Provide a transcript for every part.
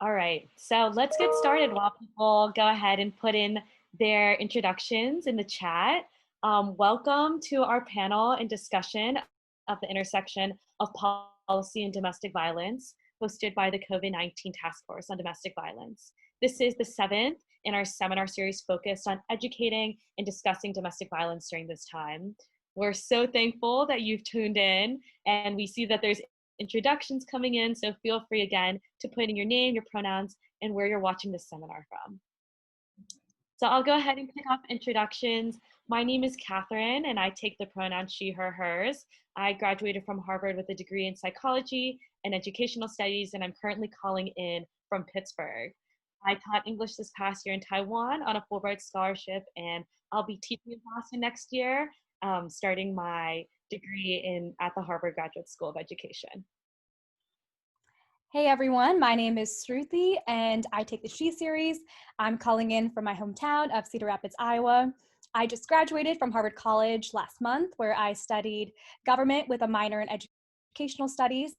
All right, so let's get started while people go ahead and put in their introductions in the chat. Welcome to our panel and discussion of the intersection of policy and domestic violence, hosted by the COVID-19 Task Force on Domestic Violence. This is the 7th in our seminar series focused on educating and discussing domestic violence during this time. We're so thankful that you've tuned in, and we see that there's introductions coming in, so feel free again to put in your name, your pronouns, and where you're watching this seminar from. So I'll go ahead and kick off introductions. My name is Catherine, and I take the pronoun she, her, hers. I graduated from Harvard with a degree in psychology and educational studies, and I'm currently calling in from Pittsburgh. I taught English this past year in Taiwan on a Fulbright scholarship, and I'll be teaching in Boston next year, starting my degree at the Harvard Graduate School of Education. Hey everyone, my name is Shruti and I take the She series. I'm calling in from my hometown of Cedar Rapids, Iowa. I just graduated from Harvard College last month, where I studied government with a minor in educational studies.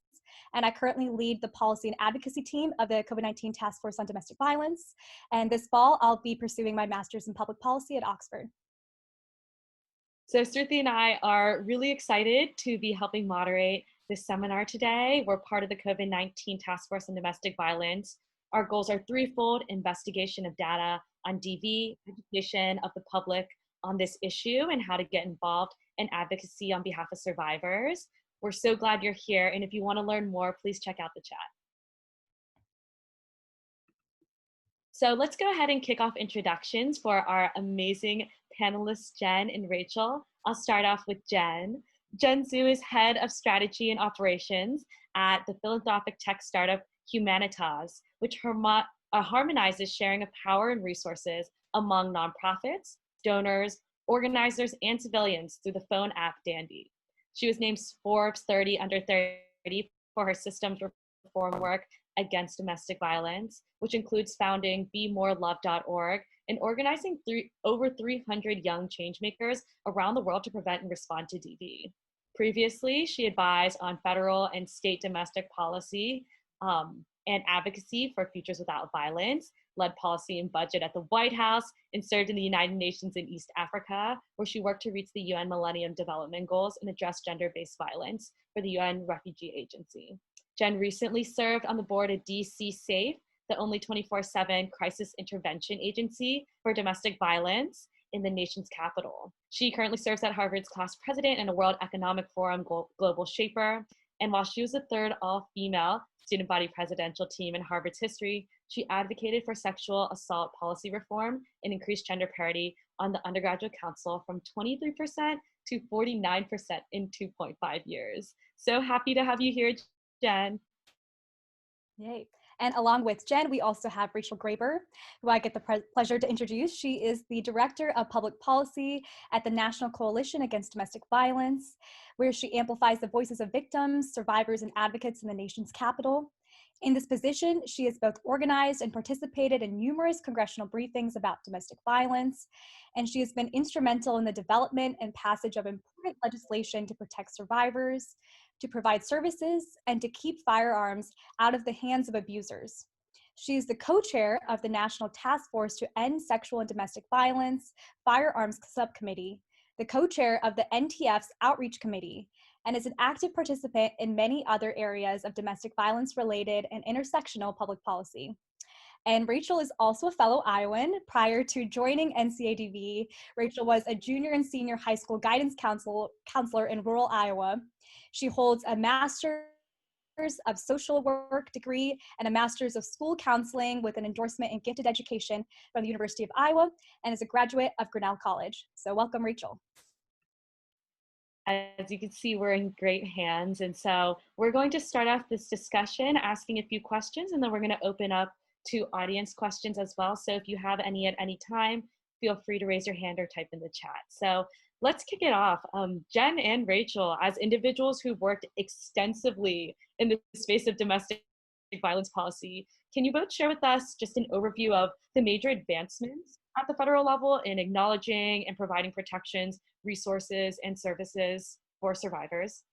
And I currently lead the policy and advocacy team of the COVID-19 Task Force on Domestic Violence. And this fall, I'll be pursuing my master's in public policy at Oxford. So Shruti and I are really excited to be helping moderate this seminar today. We're part of the COVID-19 Task Force on Domestic Violence. Our goals are threefold: investigation of data on DV, education of the public on this issue and how to get involved, and advocacy on behalf of survivors. We're so glad you're here, and if you want to learn more, please check out the chat. So let's go ahead and kick off introductions for our amazing panelists, Jen and Rachel. I'll start off with Jen. Jen Zhu is head of strategy and operations at the philanthropic tech startup Humanitas, which harmonizes sharing of power and resources among nonprofits, donors, organizers, and civilians through the phone app Dandy. She was named Forbes 30 Under 30 for her systems reform work against domestic violence, which includes founding BeMoreLove.org and organizing over 300 young changemakers around the world to prevent and respond to DV. Previously, she advised on federal and state domestic policy and advocacy for Futures Without Violence, led policy and budget at the White House, and served in the United Nations in East Africa, where she worked to reach the UN Millennium Development Goals and address gender-based violence for the UN Refugee Agency. Jen recently served on the board of DC SAFE, the only 24/7 crisis intervention agency for domestic violence in the nation's capital. She currently serves at Harvard's class president and a World Economic Forum global shaper. And while she was the third all-female student body presidential team in Harvard's history, she advocated for sexual assault policy reform and increased gender parity on the Undergraduate Council from 23% to 49% in 2.5 years. So happy to have you here, Jen. Yay. And along with Jen, we also have Rachel Graber, who I get the pleasure to introduce. She is the Director of Public Policy at the National Coalition Against Domestic Violence, where she amplifies the voices of victims, survivors, and advocates in the nation's capital. In this position, she has both organized and participated in numerous congressional briefings about domestic violence, and she has been instrumental in the development and passage of important legislation to protect survivors, to provide services, and to keep firearms out of the hands of abusers. She is the co-chair of the National Task Force to End Sexual and Domestic Violence Firearms Subcommittee, the co-chair of the NTF's Outreach Committee, and is an active participant in many other areas of domestic violence-related and intersectional public policy. And Rachel is also a fellow Iowan. Prior to joining NCADV, Rachel was a junior and senior high school guidance counselor in rural Iowa. She holds a master's of social work degree and a master's of school counseling with an endorsement in gifted education from the University of Iowa, and is a graduate of Grinnell College. So welcome, Rachel. As you can see, we're in great hands. And so we're going to start off this discussion asking a few questions, and then we're going to open up to audience questions as well. So if you have any at any time, feel free to raise your hand or type in the chat. So let's kick it off. Jen and Rachel, as individuals who've worked extensively in the space of domestic violence policy, can you both share with us just an overview of the major advancements at the federal level in acknowledging and providing protections, resources, and services for survivors?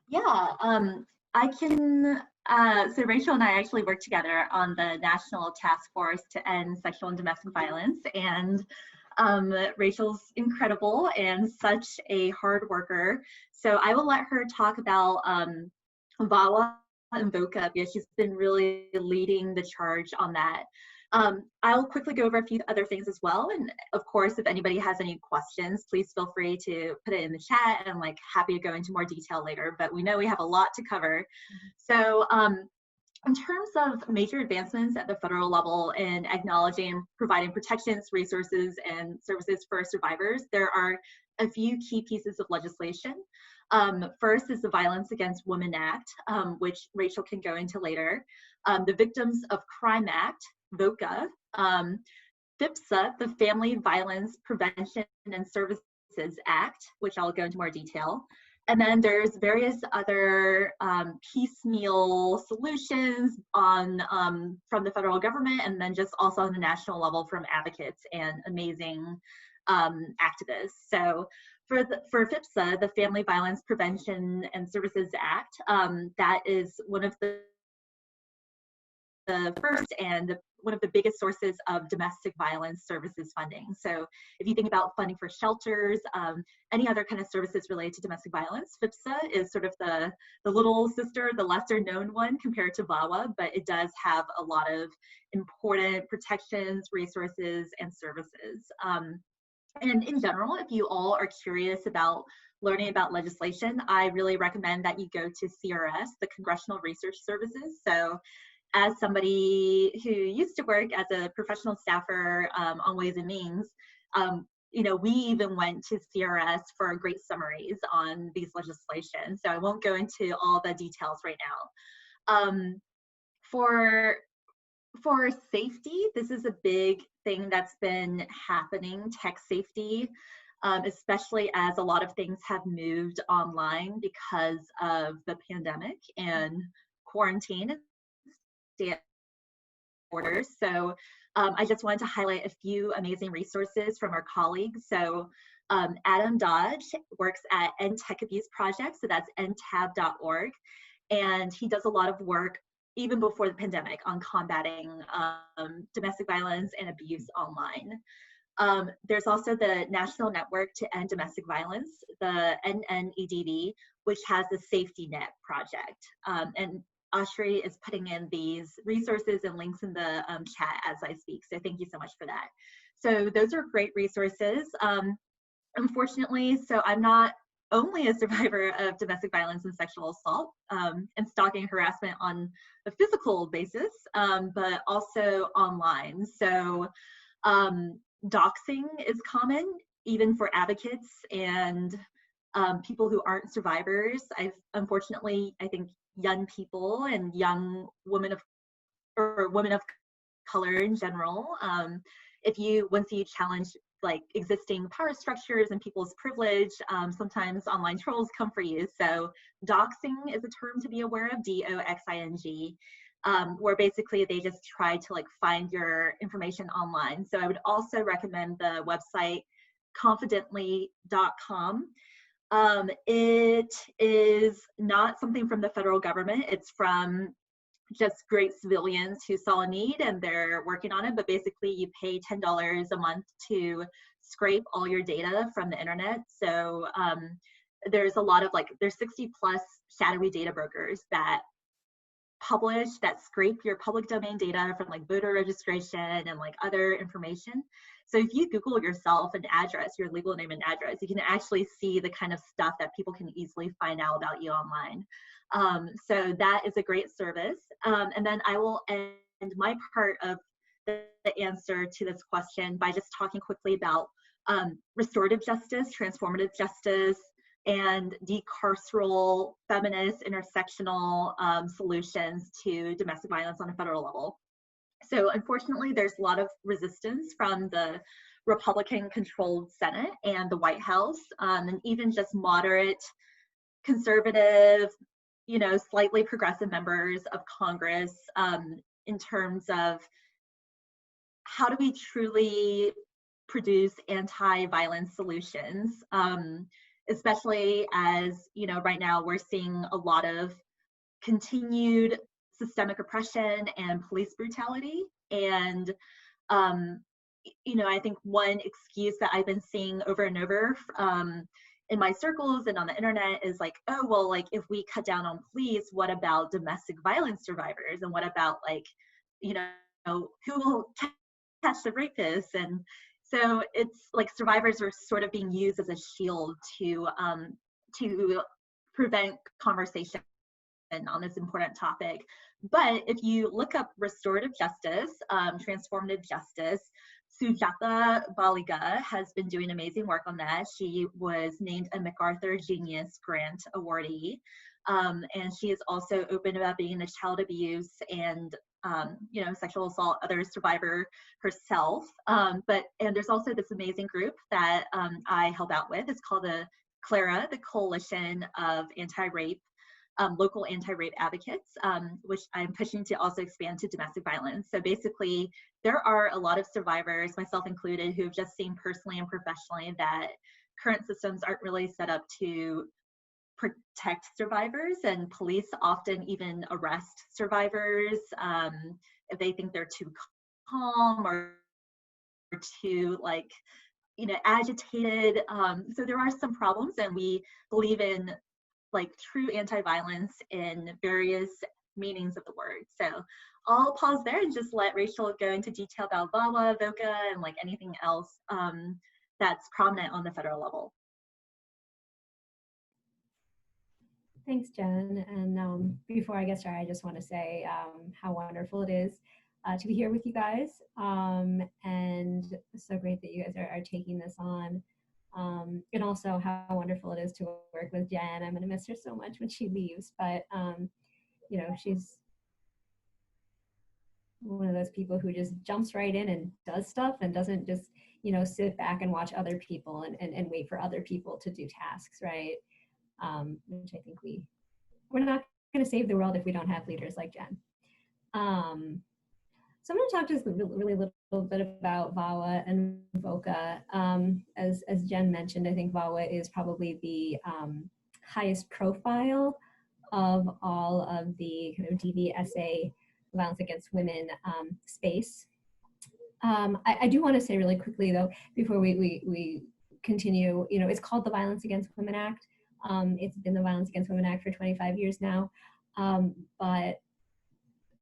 Yeah, I can, so Rachel and I actually work together on the National Task Force to End Sexual and Domestic Violence, and Rachel's incredible and such a hard worker. So I will let her talk about VAWA and VOCA, because she's been really leading the charge on that. I'll quickly go over a few other things as well. And of course, if anybody has any questions, please feel free to put it in the chat, and I'm like happy to go into more detail later, but we know we have a lot to cover. So in terms of major advancements at the federal level in acknowledging and providing protections, resources, and services for survivors, there are a few key pieces of legislation. First is the Violence Against Women Act, which Rachel can go into later. The Victims of Crime Act, VOCA, FIPSA, the Family Violence Prevention and Services Act, which I'll go into more detail. And then there's various other piecemeal solutions on from the federal government, and then just also on the national level from advocates and amazing activists. So for FIPSA, the Family Violence Prevention and Services Act, that is one of the first and one of the biggest sources of domestic violence services funding. So if you think about funding for shelters, any other kind of services related to domestic violence, FIPSA is sort of the little sister, the lesser known one compared to VAWA, but it does have a lot of important protections, resources, and services. And in general, if you all are curious about learning about legislation, I really recommend that you go to CRS, the Congressional Research Services. So as somebody who used to work as a professional staffer on Ways and Means, you know, we even went to CRS for great summaries on these legislation. So I won't go into all the details right now. For safety, this is a big thing that's been happening, tech safety, especially as a lot of things have moved online because of the pandemic and quarantine orders. So I just wanted to highlight a few amazing resources from our colleagues. So Adam Dodge works at End Tech Abuse Project, so that's endtab.org, and he does a lot of work even before the pandemic on combating domestic violence and abuse online. There's also the National Network to End Domestic Violence, the NNEDV, which has the Safety Net Project. And Ashri is putting in these resources and links in the chat as I speak, so thank you so much for that. So those are great resources. Unfortunately, so I'm not only a survivor of domestic violence and sexual assault and stalking harassment on a physical basis, but also online. So doxing is common, even for advocates and people who aren't survivors. Unfortunately, I think young people and young women of color in general, once you challenge like existing power structures and people's privilege, sometimes online trolls come for you. So doxing is a term to be aware of, DOXING, where basically they just try to like find your information online. So I would also recommend the website confidently.com. It is not something from the federal government. It's from just great civilians who saw a need and they're working on it. But basically you pay $10 a month to scrape all your data from the internet. So there's a lot of there's 60 plus shadowy data brokers that scrape your public domain data from like voter registration and like other information. So if you Google yourself an address, your legal name and address, you can actually see the kind of stuff that people can easily find out about you online. So that is a great service. And then I will end my part of the answer to this question by just talking quickly about restorative justice, transformative justice, and decarceral, feminist, intersectional solutions to domestic violence on a federal level. So unfortunately, there's a lot of resistance from the Republican-controlled Senate and the White House, and even just moderate, conservative, slightly progressive members of Congress in terms of how do we truly produce anti-violence solutions, especially as, right now we're seeing a lot of continued systemic oppression and police brutality. And I think one excuse that I've been seeing over and over in my circles and on the internet is like, oh, well, like if we cut down on police, what about domestic violence survivors? And what about like, who will catch the rapists? And so it's like survivors are sort of being used as a shield to prevent conversation on this important topic. But if you look up restorative justice, transformative justice, Sujata Baliga has been doing amazing work on that. She was named a MacArthur Genius Grant awardee. And she is also open about being a child abuse and sexual assault other survivor herself. And there's also this amazing group that I help out with. It's called the CLARA, the Coalition of Anti-Rape, local anti-rape advocates, which I'm pushing to also expand to domestic violence. So basically, there are a lot of survivors, myself included, who have just seen personally and professionally that current systems aren't really set up to protect survivors, and police often even arrest survivors if they think they're too calm or too agitated. So there are some problems, and we believe in like true anti-violence in various meanings of the word. So I'll pause there and just let Rachel go into detail about VAWA, VOCA, and like anything else that's prominent on the federal level. Thanks, Jen. And before I get started, I just want to say how wonderful it is to be here with you guys. And it's so great that you guys are taking this on. And also how wonderful it is to work with Jen. I'm going to miss her so much when she leaves, but she's one of those people who just jumps right in and does stuff and doesn't just, sit back and watch other people and wait for other people to do tasks, right? Which I think we're not going to save the world if we don't have leaders like Jen. So I'm going to talk just really little bit about VAWA and VOCA. As Jen mentioned, I think VAWA is probably the highest profile of all of the kind of DVSA violence against women space. I do want to say really quickly though, before we continue, it's called the Violence Against Women Act. It's been the Violence Against Women Act for 25 years now, but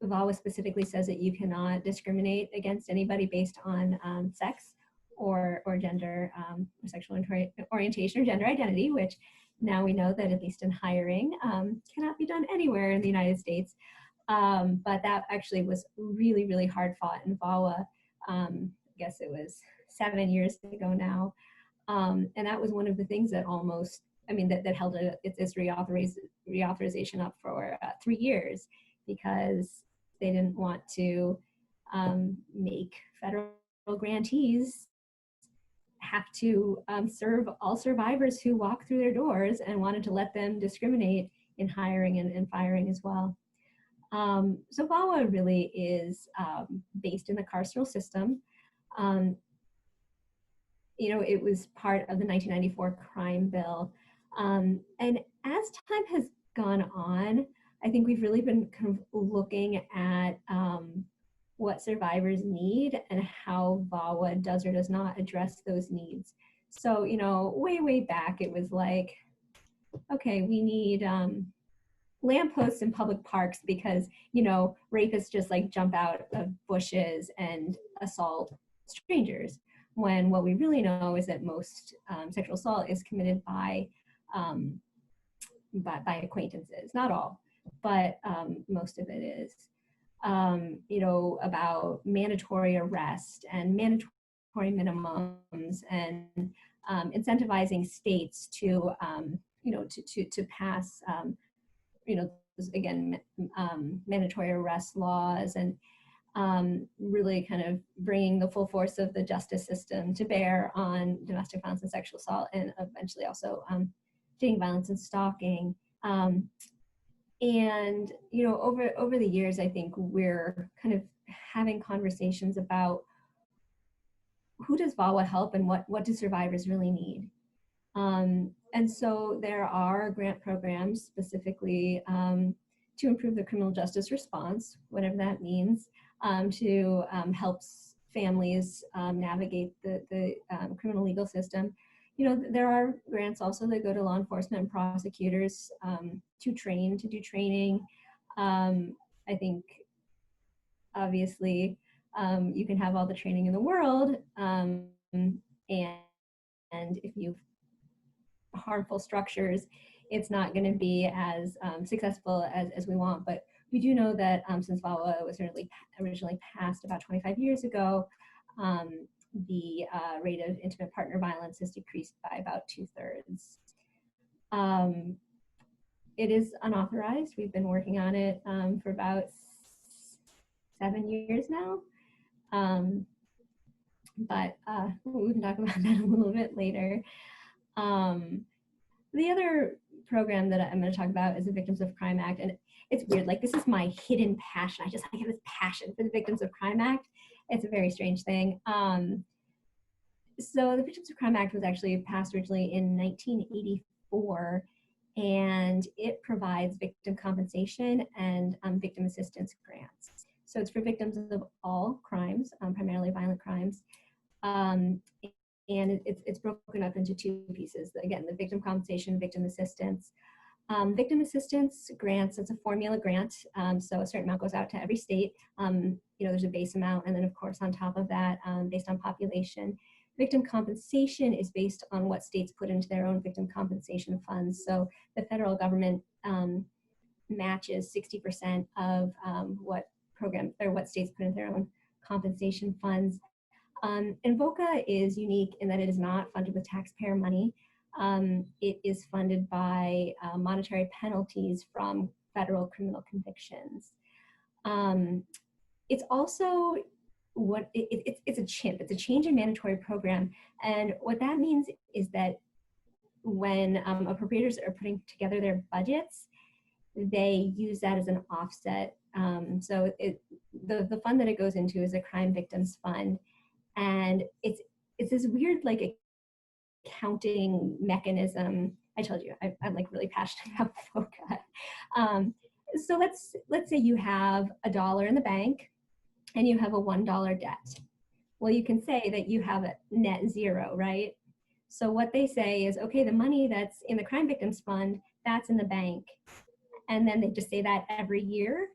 VAWA specifically says that you cannot discriminate against anybody based on sex or gender, or sexual orientation or gender identity, which now we know that at least in hiring cannot be done anywhere in the United States. But that actually was really, really hard fought in VAWA. I guess it was 7 years ago now. And that was one of the things that that held its reauthorization up for 3 years, because they didn't want to make federal grantees have to serve all survivors who walk through their doors, and wanted to let them discriminate in hiring and firing as well. So VAWA really is based in the carceral system. It was part of the 1994 crime bill. And as time has gone on, I think we've really been kind of looking at what survivors need and how VAWA does or does not address those needs. So, way back, it was like, okay, we need lampposts in public parks because, rapists just like jump out of bushes and assault strangers. When what we really know is that most sexual assault is committed by acquaintances, not all, but most of it is. About mandatory arrest and mandatory minimums, and incentivizing states to pass mandatory arrest laws, and really kind of bringing the full force of the justice system to bear on domestic violence and sexual assault, and eventually also dating violence and stalking. And over the years, I think we're kind of having conversations about who does VAWA help and what do survivors really need. And so there are grant programs specifically to improve the criminal justice response, whatever that means, to help families navigate the criminal legal system. You know, there are grants also that go to law enforcement and prosecutors to do training. I think, obviously, you can have all the training in the world, and if you've harmful structures, it's not going to be as successful as we want. But we do know that since VAWA was originally passed about 25 years ago, the rate of intimate partner violence has decreased by about 2/3. It is unauthorized. We've been working on it for about 7 years now. But we can talk about that a little bit later. The other program that I'm going to talk about is the Victims of Crime Act. And it's weird, like this is my hidden passion. I have this passion for the Victims of Crime Act. It's a very strange thing. So the Victims of Crime Act was actually passed originally in 1984, and it provides victim compensation and victim assistance grants. So it's for victims of all crimes, primarily violent crimes. And it's broken up into two pieces. Again, the victim compensation, victim assistance. Victim assistance grants, it's a formula grant. So a certain amount goes out to every state. There's a base amount, and then of course on top of that, based on population. Victim compensation is based on what states put into their own victim compensation funds. So the federal government matches 60% of what states put in their own compensation funds. And VOCA is unique in that it is not funded with taxpayer money. It is funded by monetary penalties from federal criminal convictions. It's also it's a CHIP. It's a change in mandatory program, and what that means is that when appropriators are putting together their budgets, they use that as an offset. So the fund that it goes into is a crime victims fund. And it's this weird like accounting mechanism. I told you I'm like really passionate about VOCA. So let's say you have $1 in the bank and you have a $1 debt. Well, you can say that you have a net zero, right? So what they say is, okay, the money that's in the crime victims fund, that's in the bank. And then they just say that every year.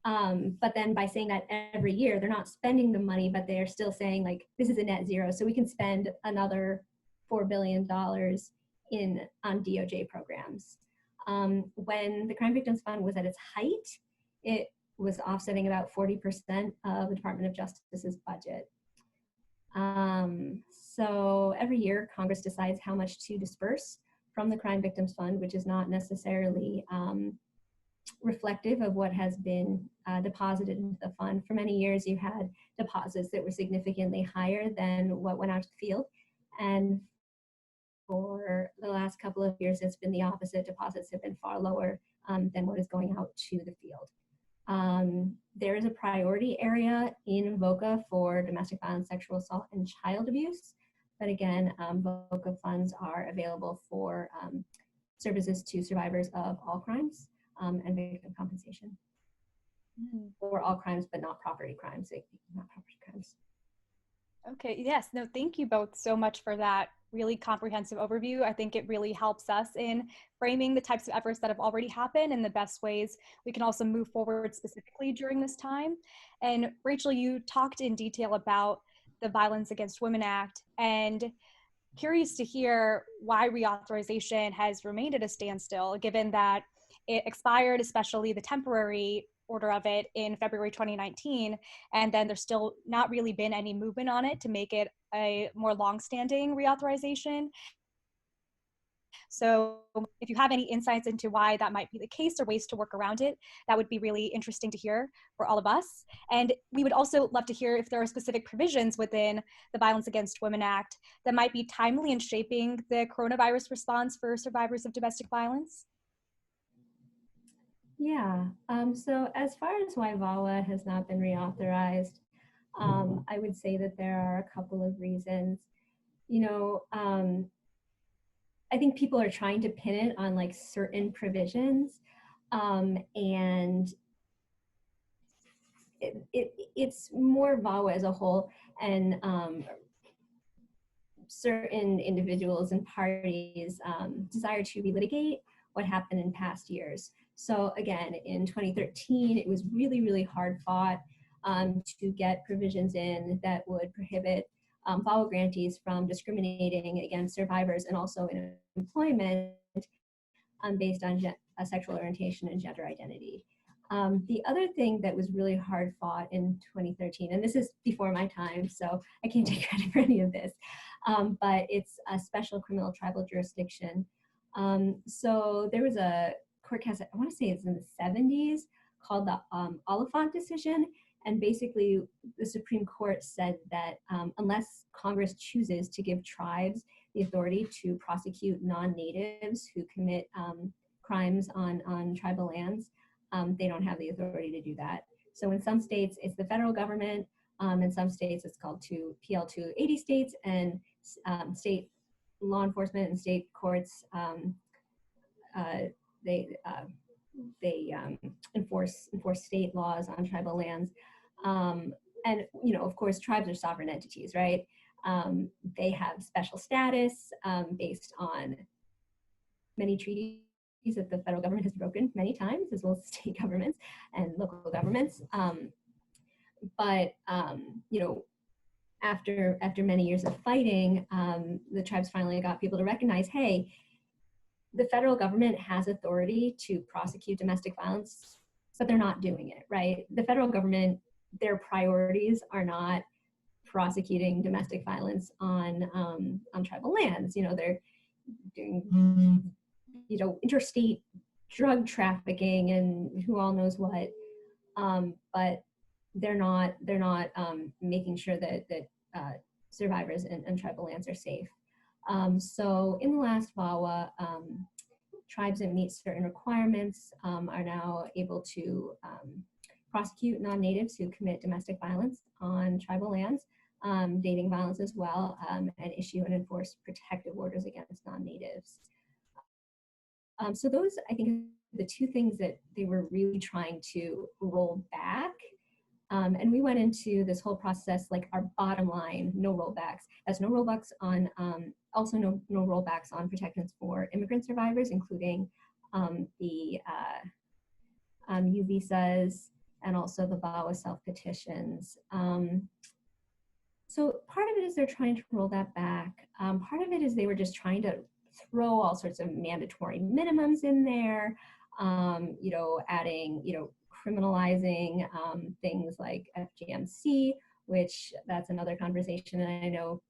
But then by saying that every year, they're not spending the money, but they're still saying like, this is a net zero. So we can spend another $4 billion on DOJ programs. When the Crime Victims Fund was at its height, it was offsetting about 40% of the Department of Justice's budget. So every year, Congress decides how much to disperse from the Crime Victims Fund, which is not necessarily reflective of what has been deposited into the fund. For many years, you had deposits that were significantly higher than what went out to the field. And for the last couple of years, it's been the opposite. Deposits have been far lower than what is going out to the field. There is a priority area in VOCA for domestic violence, sexual assault, and child abuse. But again, VOCA funds are available for services to survivors of all crimes and victim compensation. For all crimes, but not property crimes, not property crimes. Okay, yes, no, thank you both so much for that really comprehensive overview. I think it really helps us in framing the types of efforts that have already happened and the best ways we can also move forward specifically during this time. And Rachel, you talked in detail about the Violence Against Women Act, and curious to hear why reauthorization has remained at a standstill, given that it expired, especially the temporary order of it in February 2019, and then there's still not really been any movement on it to make it a more long-standing reauthorization. So if you have any insights into why that might be the case or ways to work around it, that would be really interesting to hear for all of us. And we would also love to hear if there are specific provisions within the Violence Against Women Act that might be timely in shaping the coronavirus response for survivors of domestic violence. Yeah, so as far as why VAWA has not been reauthorized, I would say that there are a couple of reasons. I think people are trying to pin it on like certain provisions. And it's more VAWA as a whole, and certain individuals and parties desire to relitigate what happened in past years. So again, in 2013, it was really, really hard fought to get provisions in that would prohibit VAWA grantees from discriminating against survivors and also in employment based on sexual orientation and gender identity. The other thing that was really hard fought in 2013, and this is before my time, so I can't take credit for any of this, but it's a special criminal tribal jurisdiction. So there was a court case, I want to say it's in the 70s, called the Oliphant decision. And basically, the Supreme Court said that unless Congress chooses to give tribes the authority to prosecute non-natives who commit crimes on tribal lands, they don't have the authority to do that. So in some states, it's the federal government. In some states, it's called PL 280 states, and state law enforcement and state courts, they enforce state laws on tribal lands. And, you know, of course, tribes are sovereign entities, right? They have special status based on many treaties that the federal government has broken many times, as well as state governments and local governments. You know, after many years of fighting, the tribes finally got people to recognize, hey, the federal government has authority to prosecute domestic violence, but they're not doing it, right? The federal government, their priorities are not prosecuting domestic violence on tribal lands. You know, they're doing, you know, interstate drug trafficking and who all knows what, but they're not making sure that survivors and tribal lands are safe. So in the last VAWA, tribes that meet certain requirements are now able to prosecute non-natives who commit domestic violence on tribal lands, dating violence as well, and issue and enforce protective orders against non-natives. So those, I think, are the two things that they were really trying to roll back. And we went into this whole process, like our bottom line, no rollbacks. That's no rollbacks on, also no rollbacks on protections for immigrant survivors, including the U visas and also the VAWA self-petitions. So part of it is they're trying to roll that back. Part of it is they were just trying to throw all sorts of mandatory minimums in there, you know, adding, you know, criminalizing things like FGMC, which that's another conversation. And I know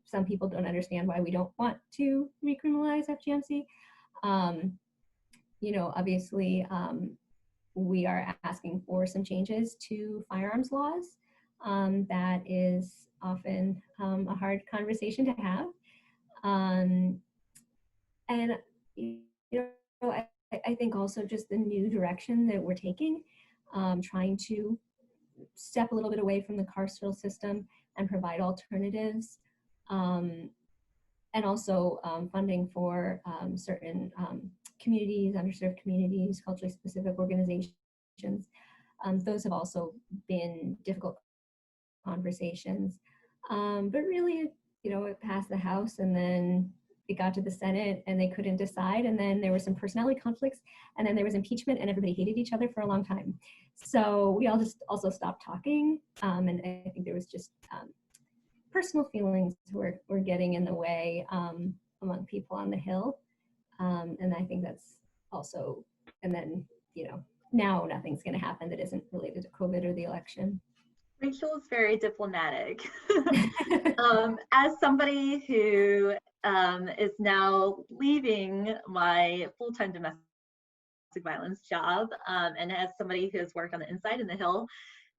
some people don't understand why we don't want to recriminalize FGMC. You know, obviously, we are asking for some changes to firearms laws. That is often a hard conversation to have. And, you know, I think also just the new direction that we're taking, trying to step a little bit away from the carceral system and provide alternatives, and also funding for certain communities, underserved communities, culturally specific organizations. Those have also been difficult conversations, but really, you know, it passed the House and then it got to the Senate and they couldn't decide, and then there were some personality conflicts, and then there was impeachment and everybody hated each other for a long time. So we all just also stopped talking, and I think there was just personal feelings were getting in the way among people on the Hill, and I think that's also, and then, you know, now nothing's going to happen that isn't related to COVID or the election. Rachel is very diplomatic. As somebody who is now leaving my full-time domestic violence job, and as somebody who has worked on the inside in the Hill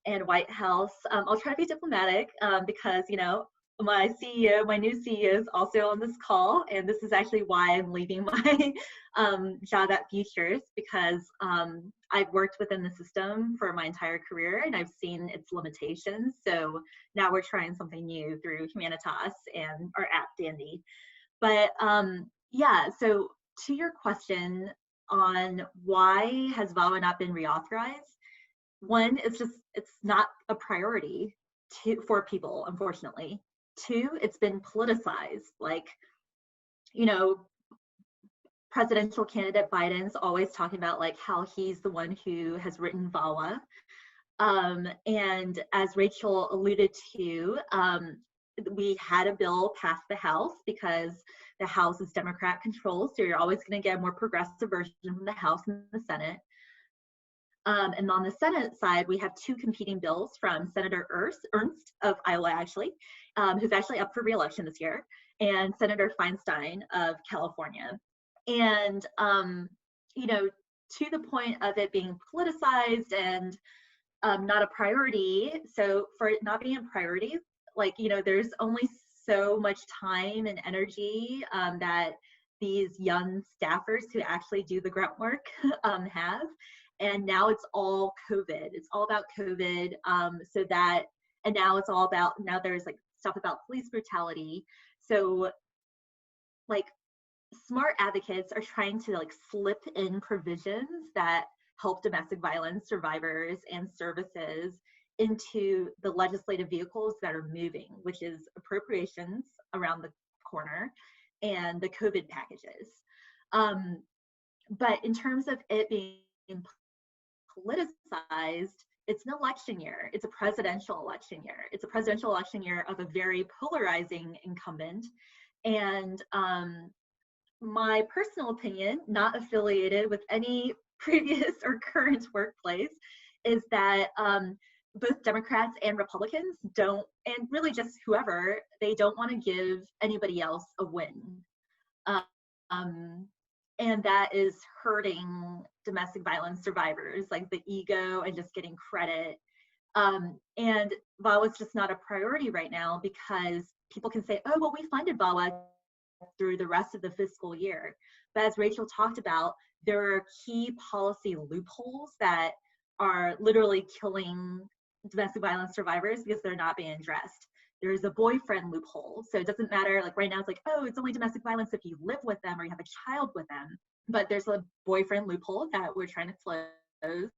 and White House, I'll try to be diplomatic because, you know, my CEO, my new CEO is also on this call, and this is actually why I'm leaving my job at Futures, because I've worked within the system for my entire career and I've seen its limitations. So now we're trying something new through Humanitas and our app Dandy. But yeah, so to your question, on why has VAWA not been reauthorized. One, it's not a priority for people, unfortunately. Two, it's been politicized. Like, you know, presidential candidate Biden's always talking about like how he's the one who has written VAWA. And as Rachel alluded to, we had a bill pass the House because the House is Democrat controlled, so you're always going to get a more progressive version from the House and the Senate. And on the Senate side, we have two competing bills from Senator Ernst of Iowa, actually, who's actually up for re-election this year, and Senator Feinstein of California. And, you know, to the point of it being politicized and not a priority. So for it not being a priority, like, you know, there's only so much time and energy that these young staffers who actually do the grunt work have. And now it's all COVID. It's all about COVID. And now it's all about, now there's like stuff about police brutality. So like smart advocates are trying to like slip in provisions that help domestic violence survivors and services into the legislative vehicles that are moving, which is appropriations around the corner and the COVID packages. But in terms of it being politicized, it's an election year. It's a presidential election year. It's a presidential election year of a very polarizing incumbent. And my personal opinion, not affiliated with any previous or current workplace, is that both Democrats and Republicans don't, and really just whoever, they don't want to give anybody else a win. And that is hurting domestic violence survivors, like the ego and just getting credit. And VAWA is just not a priority right now because people can say, oh, well, we funded VAWA through the rest of the fiscal year. But as Rachel talked about, there are key policy loopholes that are literally killing domestic violence survivors because they're not being addressed. There's a boyfriend loophole. So it doesn't matter, like right now it's like, oh, it's only domestic violence if you live with them or you have a child with them. But there's a boyfriend loophole that we're trying to close.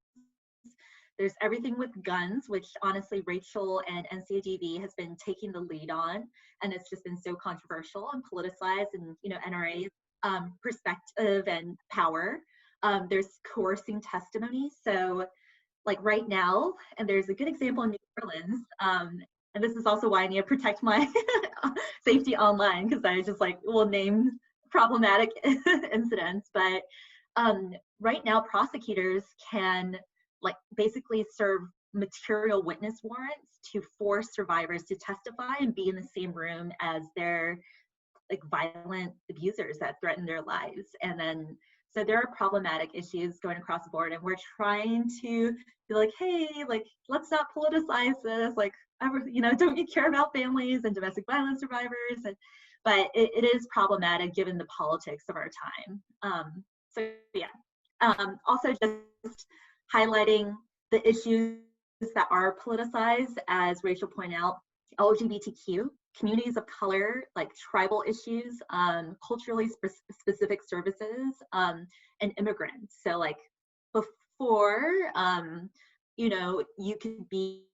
There's everything with guns, which honestly Rachel and NCADV has been taking the lead on, and it's just been so controversial and politicized, and you know, NRA's perspective and power. There's coercing testimony. So like right now, and there's a good example in New Orleans, and this is also why I need to protect my safety online, because I just like will name problematic incidents. But right now prosecutors can like basically serve material witness warrants to force survivors to testify and be in the same room as their like violent abusers that threaten their lives. And then so there are problematic issues going across the board, and we're trying to be like, hey, like let's not politicize this, like you know, don't you care about families and domestic violence survivors? And but it is problematic given the politics of our time. So yeah, also just highlighting the issues that are politicized, as Rachel pointed out, LGBTQ, communities of color, like tribal issues, culturally specific services, and immigrants. So like before, you know, you could be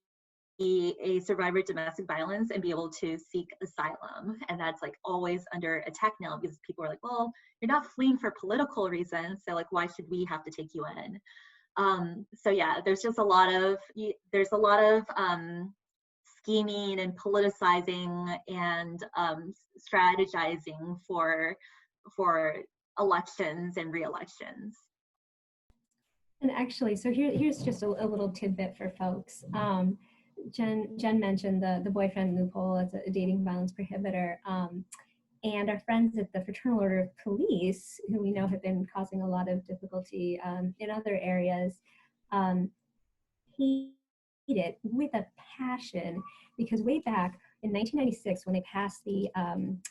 a survivor of domestic violence and be able to seek asylum, and that's like always under attack now because people are like, well, you're not fleeing for political reasons, so like why should we have to take you in? So yeah, there's just a lot of scheming and politicizing and strategizing for elections and re-elections. And actually, so here's just a little tidbit for folks. Jen mentioned the boyfriend loophole as a dating violence prohibitor. And our friends at the Fraternal Order of Police, who we know have been causing a lot of difficulty in other areas, hate it with a passion, because way back in 1996, when they passed the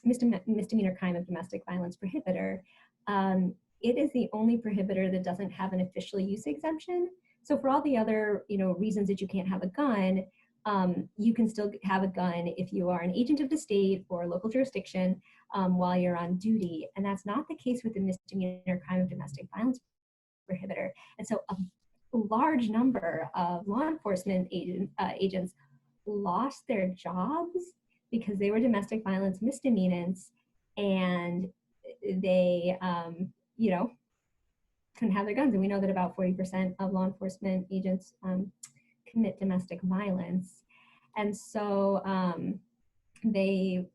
misdemeanor crime of domestic violence prohibitor, it is the only prohibitor that doesn't have an official use exemption. So for all the other, you know, reasons that you can't have a gun, you can still have a gun if you are an agent of the state or a local jurisdiction while you're on duty. And that's not the case with the misdemeanor crime of domestic violence prohibitor. And so a large number of law enforcement agents lost their jobs because they were domestic violence misdemeanants, and they, couldn't have their guns. And we know that about 40% of law enforcement agents commit domestic violence. And so they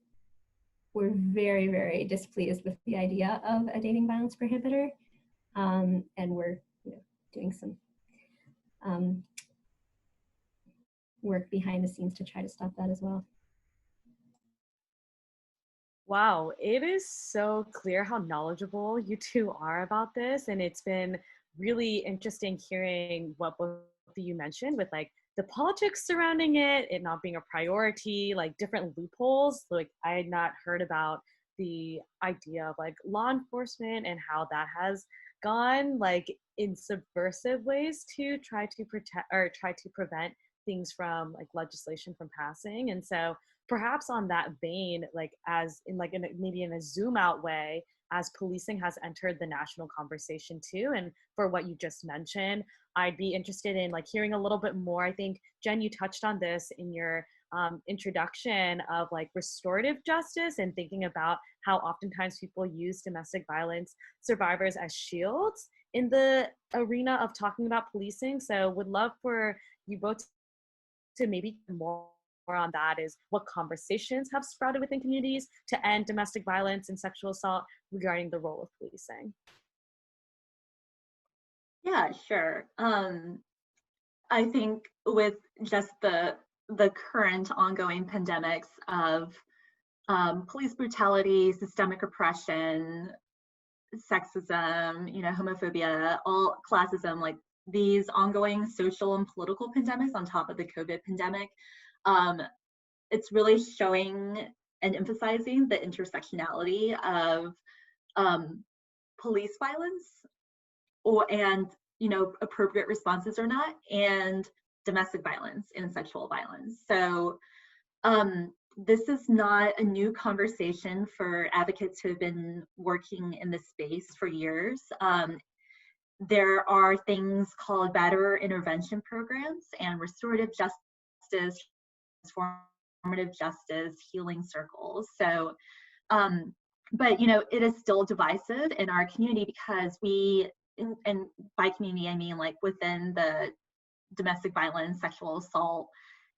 were very, very displeased with the idea of a dating violence prohibitor, and we're doing some work behind the scenes to try to stop that as well. Wow, it is so clear how knowledgeable you two are about this, and it's been really interesting hearing what both of you mentioned with like the politics surrounding it not being a priority, like different loopholes. Like I had not heard about the idea of like law enforcement and how that has gone like in subversive ways to try to protect or try to prevent things from like legislation from passing. And so perhaps on that vein, like as in like maybe in a zoom out way, as policing has entered the national conversation too, and for what you just mentioned, I'd be interested in like hearing a little bit more. I think Jen, you touched on this in your introduction of like restorative justice and thinking about how oftentimes people use domestic violence survivors as shields in the arena of talking about policing. So would love for you both to maybe more on that, is what conversations have sprouted within communities to end domestic violence and sexual assault regarding the role of policing. Yeah, sure. I think with just the current ongoing pandemics of police brutality, systemic oppression, sexism, homophobia, all classism, like these ongoing social and political pandemics on top of the COVID pandemic, it's really showing and emphasizing the intersectionality of police violence and appropriate responses or not, and domestic violence and sexual violence. So this is not a new conversation for advocates who have been working in this space for years. There are things called better intervention programs and restorative justice, transformative justice, healing circles. So, but it is still divisive in our community because and by community, I mean like within the domestic violence, sexual assault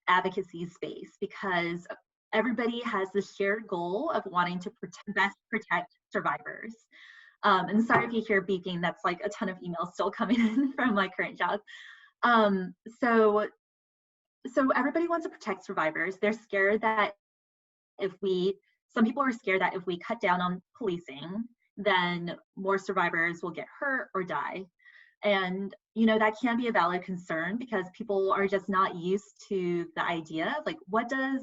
advocacy space, because everybody has the shared goal of wanting to best protect survivors. And sorry if you hear beeping, that's like a ton of emails still coming in from my current job. So everybody wants to protect survivors. They're scared that some people are scared that if we cut down on policing, then more survivors will get hurt or die. And, that can be a valid concern because people are just not used to the idea of like, what does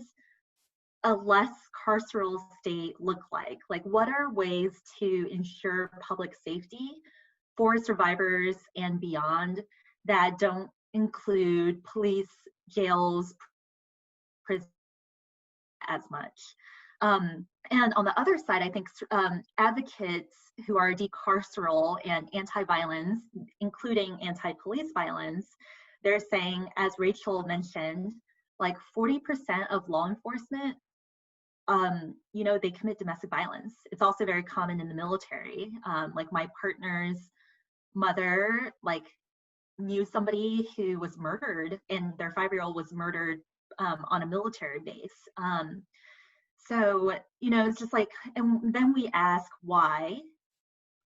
a less carceral state look like? Like, what are ways to ensure public safety for survivors and beyond that don't include police, jails, prisons as much? And on the other side, I think advocates who are decarceral and anti-violence, including anti-police violence, they're saying, as Rachel mentioned, like 40% of law enforcement, they commit domestic violence. It's also very common in the military. Like my partner's mother, like knew somebody who was murdered, and their 5-year-old was murdered on a military base. So, it's just like, and then we ask why.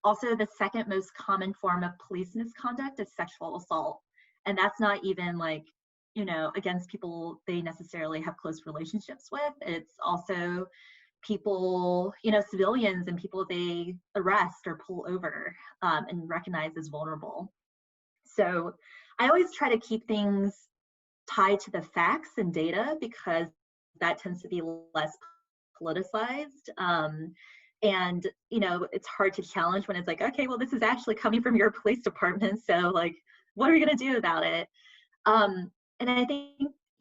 Also, the second most common form of police misconduct is sexual assault. And that's not even like, against people they necessarily have close relationships with. It's also people, civilians and people they arrest or pull over and recognize as vulnerable. So I always try to keep things tied to the facts and data because that tends to be less politicized. And, it's hard to challenge when it's like, okay, well, this is actually coming from your police department. So like, what are we going to do about it? And I think,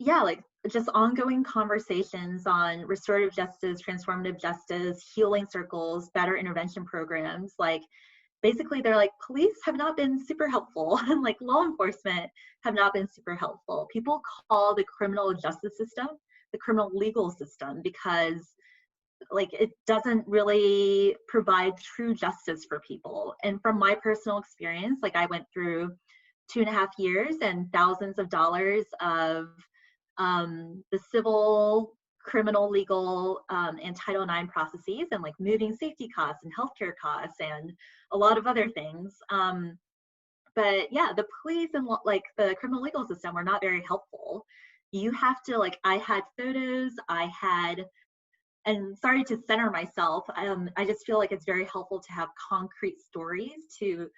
like just ongoing conversations on restorative justice, transformative justice, healing circles, better intervention programs, like basically they're like, police have not been super helpful, and like law enforcement have not been super helpful. People call the criminal justice system the criminal legal system because like it doesn't really provide true justice for people. And from my personal experience, like I went through 2.5 years and thousands of dollars of the civil, criminal, legal, and Title IX processes, and like moving safety costs and healthcare costs and a lot of other things. But yeah, the police and like the criminal legal system were not very helpful. You have to like, I had photos, and sorry to center myself, I just feel like it's very helpful to have concrete stories to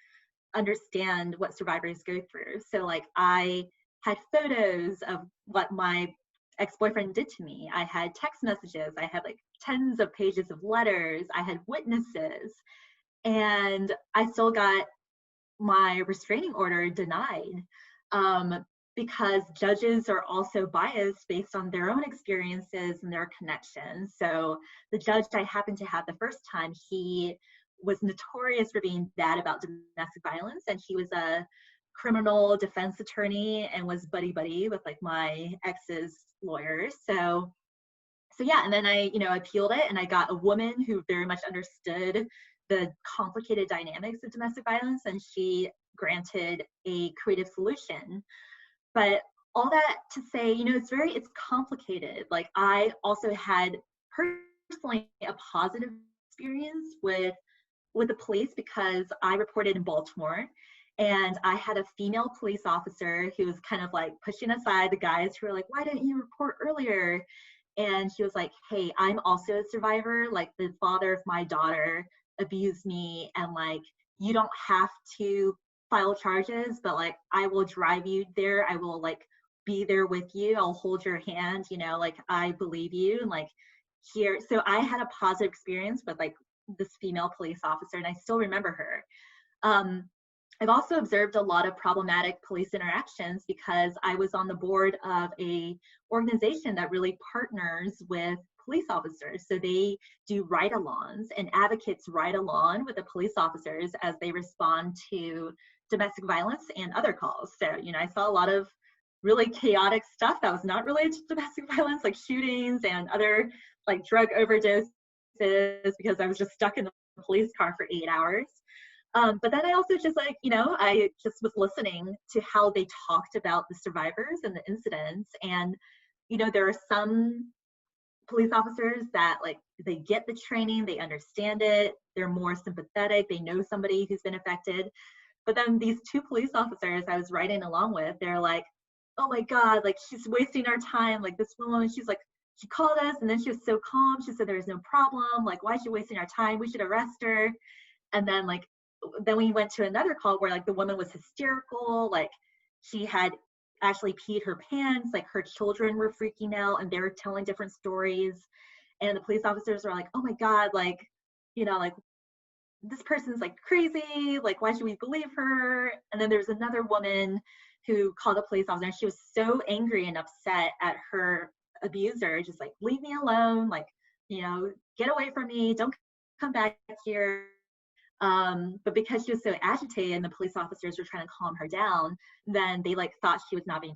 understand what survivors go through. So like I had photos of what my ex-boyfriend did to me. I had text messages. I had like tens of pages of letters. I had witnesses. And I still got my restraining order denied because judges are also biased based on their own experiences and their connections. So the judge I happened to have the first time, he was notorious for being bad about domestic violence, and he was a criminal defense attorney and was buddy-buddy with like my ex's lawyers. So yeah, and then I, appealed it, and I got a woman who very much understood the complicated dynamics of domestic violence, and she granted a creative solution. But all that to say, it's complicated. Like I also had personally a positive experience with the police because I reported in Baltimore, and I had a female police officer who was kind of like pushing aside the guys who were like, why didn't you report earlier? And she was like, hey, I'm also a survivor. Like the father of my daughter abused me, and like, you don't have to file charges, but like, I will drive you there. I will like be there with you. I'll hold your hand, like I believe you. And like here, so I had a positive experience with like this female police officer, and I still remember her. I've also observed a lot of problematic police interactions because I was on the board of a organization that really partners with police officers. So they do ride-alongs, and advocates ride along with the police officers as they respond to domestic violence and other calls. So, I saw a lot of really chaotic stuff that was not related to domestic violence, like shootings and other like drug overdoses, because I was just stuck in the police car for 8 hours. But then I also just like, I just was listening to how they talked about the survivors and the incidents. And, there are some police officers that like, they get the training, they understand it, they're more sympathetic, they know somebody who's been affected. But then these two police officers I was riding along with, they're like, oh my God, like she's wasting our time. Like this woman, she's like, she called us and then she was so calm. She said, there's no problem. Like, why is she wasting our time? We should arrest her. And then like, then we went to another call where like the woman was hysterical. Like she had actually peed her pants, like her children were freaking out and they were telling different stories. And the police officers were like, oh my God, like, like this person's like crazy. Like, why should we believe her? And then there's another woman who called a police officer, and she was so angry and upset at her abuser, just like, leave me alone. Like, get away from me. Don't come back here. But because she was so agitated and the police officers were trying to calm her down, then they like thought she was not being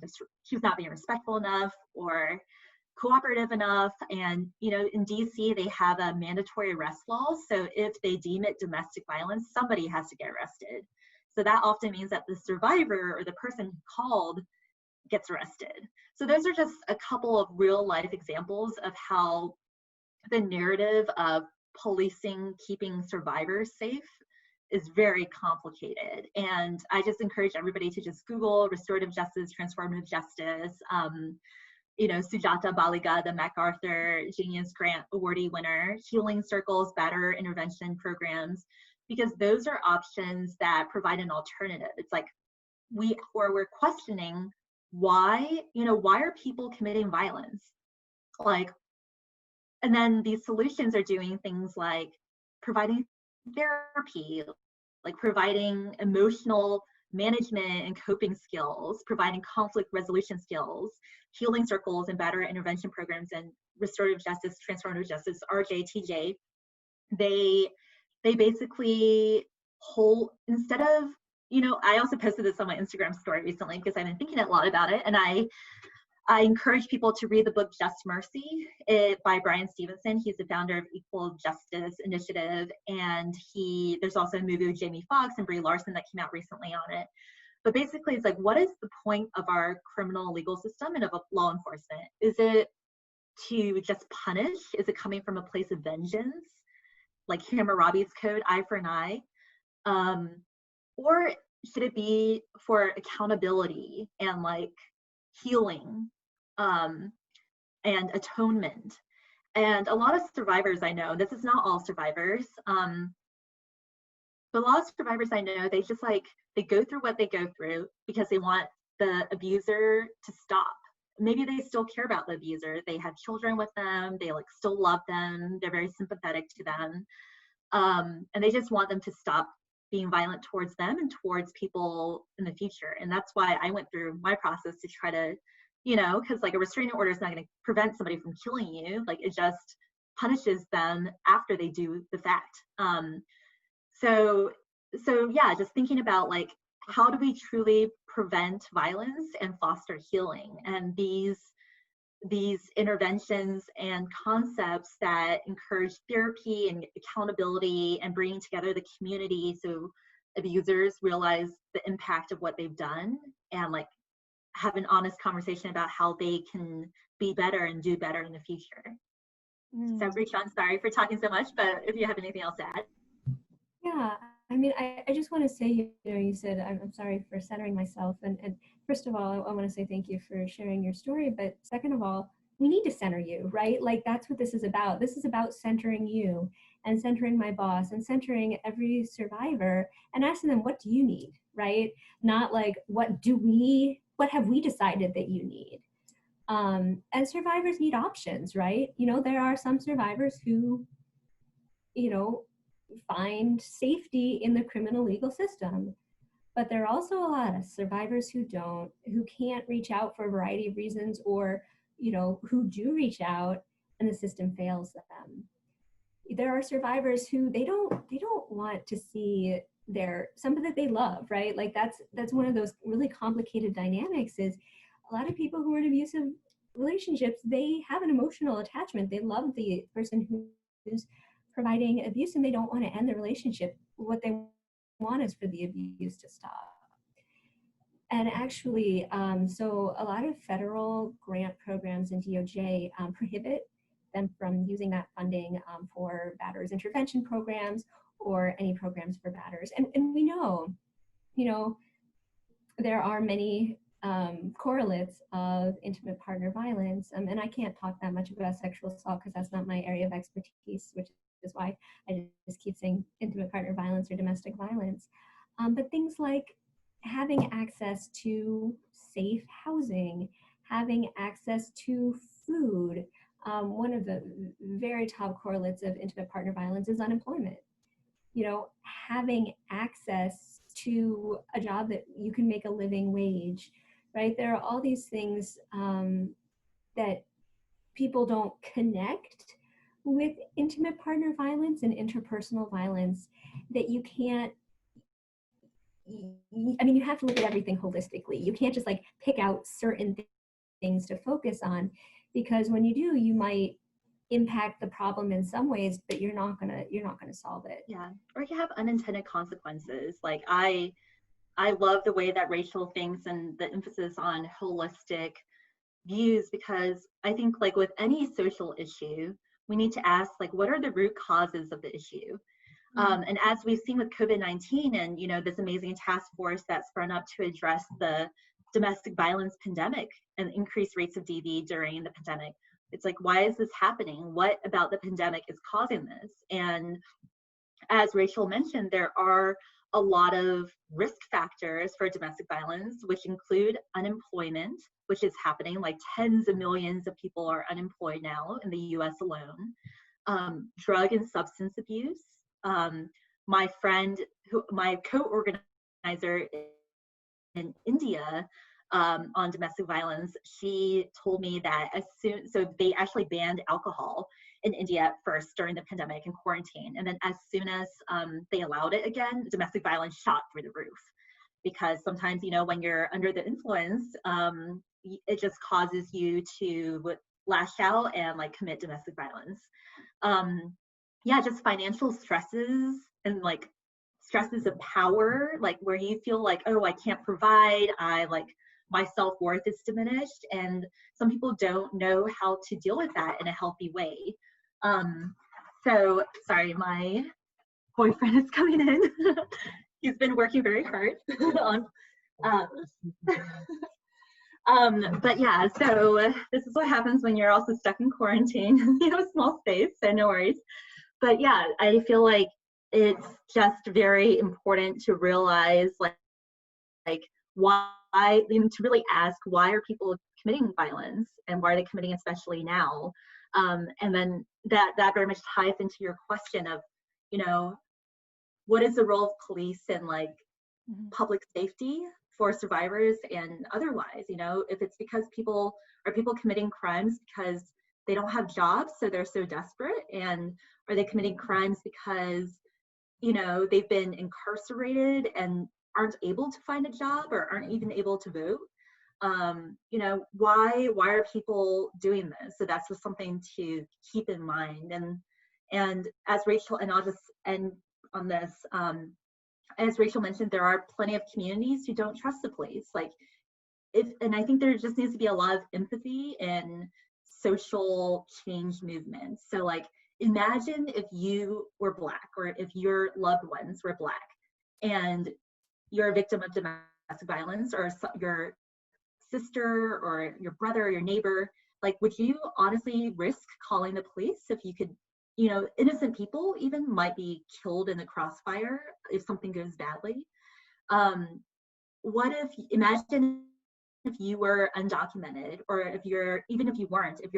respectful enough or cooperative enough. And in DC they have a mandatory arrest law, so if they deem it domestic violence, somebody has to get arrested. So that often means that the survivor or the person who called gets arrested. So those are just a couple of real life examples of how the narrative of policing keeping survivors safe is very complicated. And I just encourage everybody to just Google restorative justice, transformative justice. Sujata Baliga, the MacArthur Genius Grant awardee winner, healing circles, batterer intervention programs, because those are options that provide an alternative. It's like we're questioning why are people committing violence? Like, and then these solutions are doing things like providing therapy, like providing emotional management and coping skills, providing conflict resolution skills, healing circles and batterer intervention programs, and restorative justice, transformative justice, RJ, TJ. They basically instead of, I also posted this on my Instagram story recently because I've been thinking a lot about it. And I encourage people to read the book Just Mercy by Brian Stevenson. He's the founder of Equal Justice Initiative. And there's also a movie with Jamie Foxx and Brie Larson that came out recently on it. But basically, it's like, what is the point of our criminal legal system and of law enforcement? Is it to just punish? Is it coming from a place of vengeance, like Hammurabi's code, eye for an eye? Or should it be for accountability and like healing and atonement? And a lot of survivors I know, this is not all survivors, but a lot of survivors I know, they just like, they go through what they go through because they want the abuser to stop. Maybe they still care about the abuser. They have children with them. They like still love them. They're very sympathetic to them. And they just want them to stop being violent towards them and towards people in the future. And that's why I went through my process to try to, because like a restraining order is not going to prevent somebody from killing you. Like it just punishes them after they do the fact. So yeah, just thinking about like, how do we truly prevent violence and foster healing? And these interventions and concepts that encourage therapy and accountability and bringing together the community so abusers realize the impact of what they've done and like have an honest conversation about how they can be better and do better in the future. So Rachel, I'm sorry for talking so much, but if you have anything else to add. Yeah, I mean, I just want to say, you said, I'm sorry for centering myself. And first of all, I want to say thank you for sharing your story. But second of all, we need to center you, right? Like that's what this is about. This is about centering you and centering my boss and centering every survivor and asking them, what do you need, right? Not like, what have we decided that you need? And survivors need options, right? There are some survivors who, find safety in the criminal legal system. But there are also a lot of survivors who can't reach out for a variety of reasons, or, who do reach out and the system fails them. There are survivors who they don't want to see somebody that they love, right? Like that's one of those really complicated dynamics is a lot of people who are in abusive relationships, they have an emotional attachment. They love the person who's providing abuse and they don't want to end the relationship. What they want is for the abuse to stop. And actually, so a lot of federal grant programs in DOJ prohibit them from using that funding for batters intervention programs or any programs for batters. And we know, there are many correlates of intimate partner violence. And I can't talk that much about sexual assault because that's not my area of expertise, which is why I just keep saying intimate partner violence or domestic violence. But things like having access to safe housing, having access to food. One of the very top correlates of intimate partner violence is unemployment. Having access to a job that you can make a living wage, right? There are all these things that people don't connect with intimate partner violence and interpersonal violence that you can't, you have to look at everything holistically. You can't just like pick out certain things to focus on, because when you do, you might impact the problem in some ways, but you're not gonna solve it. Yeah, or you have unintended consequences. Like I love the way that Rachel thinks and the emphasis on holistic views, because I think like with any social issue, we need to ask like, what are the root causes of the issue? And as we've seen with COVID-19 and this amazing task force that sprung up to address the domestic violence pandemic and increased rates of DV during the pandemic, it's like, why is this happening? What about the pandemic is causing this? And as Rachel mentioned, there are a lot of risk factors for domestic violence, which include unemployment, which is happening. Like tens of millions of people are unemployed now in the US alone. Drug and substance abuse. My friend, my co-organizer in India, on domestic violence, she told me that so they actually banned alcohol in India at first during the pandemic and quarantine. And then as soon as they allowed it again, domestic violence shot through the roof. Because sometimes, when you're under the influence, it just causes you to lash out and like commit domestic violence. Yeah, just financial stresses and like stresses of power, like where you feel like, oh, I can't provide, my self-worth is diminished, and some people don't know how to deal with that in a healthy way. So sorry, my boyfriend is coming in. He's been working very hard on but yeah, so this is what happens when you're also stuck in quarantine. Small space, so no worries. But yeah, I feel like it's just very important to realize like why, to really ask, why are people committing violence and why are they committing especially now? And then that very much ties into your question of, what is the role of police in like public safety for survivors and otherwise, if it's because people committing crimes because they don't have jobs, so they're so desperate, and are they committing crimes because, they've been incarcerated and aren't able to find a job or aren't even able to vote? Why are people doing this? So that's just something to keep in mind. And as Rachel, and I'll just end on this, as Rachel mentioned, there are plenty of communities who don't trust the police. And I think there just needs to be a lot of empathy and social change movements. So like, imagine if you were Black, or if your loved ones were Black, and you're a victim of domestic violence, or your sister or your brother or your neighbor. Like, would you honestly risk calling the police if you could? Innocent people even might be killed in the crossfire if something goes badly. Imagine if you were undocumented, or if you're